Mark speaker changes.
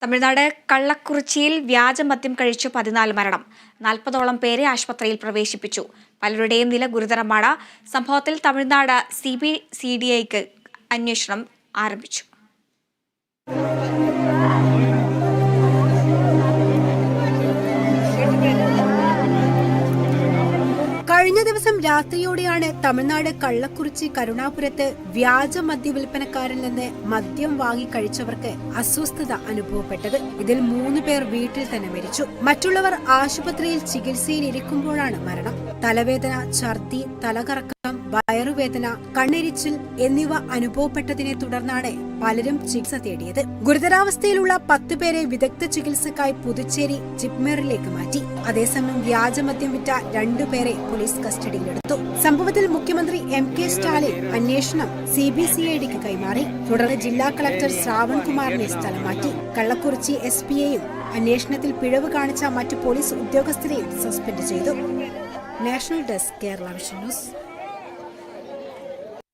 Speaker 1: തമിഴ്നാട് കള്ളക്കുറിച്ചിയിൽ വ്യാജമദ്യം കഴിച്ചു 14 മരണം. 40ഓളം പേരെ ആശുപത്രിയിൽ പ്രവേശിപ്പിച്ചു. പലരുടെയും നില ഗുരുതരമാണ്. സംഭവത്തിൽ തമിഴ്നാട് CBCID അന്വേഷണം ആരംഭിച്ചു.
Speaker 2: കഴിഞ്ഞ ദിവസം രാത്രിയോടെയാണ് തമിഴ്നാട് കള്ളക്കുറിച്ചി കരുണാപുരത്ത് വ്യാജ മദ്യവിൽപ്പനക്കാരിൽ നിന്ന് മദ്യം വാങ്ങി കഴിച്ചവർക്ക് അസ്വസ്ഥത അനുഭവപ്പെട്ടത്. ഇതിൽ 3 പേർ വീട്ടിൽ തന്നെ മരിച്ചു. മറ്റുള്ളവർ ആശുപത്രിയിൽ ചികിത്സയിൽ ഇരിക്കുമ്പോഴാണ് മരണം. തലവേദന, ഛർദി, തലകറക്കം, വയറുവേദന, കണ്ണെരിച്ചിൽ എന്നിവ അനുഭവപ്പെട്ടതിനെ തുടർന്നാണ് പലരും ചികിത്സ തേടിയത്. ഗുരുതരാവസ്ഥയിലുള്ള 10 പേരെ വിദഗ്ധ ചികിത്സക്കായി പുതുച്ചേരി ജിപ്മറിലേക്ക് മാറ്റി. അതേസമയം വ്യാജമദ്യം വിറ്റ 2 പേരെ പോലീസ് കസ്റ്റഡിയിലെടുത്തു. സംഭവത്തിൽ മുഖ്യമന്ത്രി MK സ്റ്റാലിൻ അന്വേഷണം CBCIDക്ക് കൈമാറി. തുടർന്ന് ജില്ലാ കളക്ടർ ശ്രാവൺ കുമാറിനെ സ്ഥലം മാറ്റി. കള്ളക്കുറിച്ചി SP-യെയും അന്വേഷണത്തിൽ പിഴവ് കാണിച്ച മറ്റു പോലീസ് ഉദ്യോഗസ്ഥരെയും സസ്പെൻഡ് ചെയ്തു. National desk, Kerala vision news.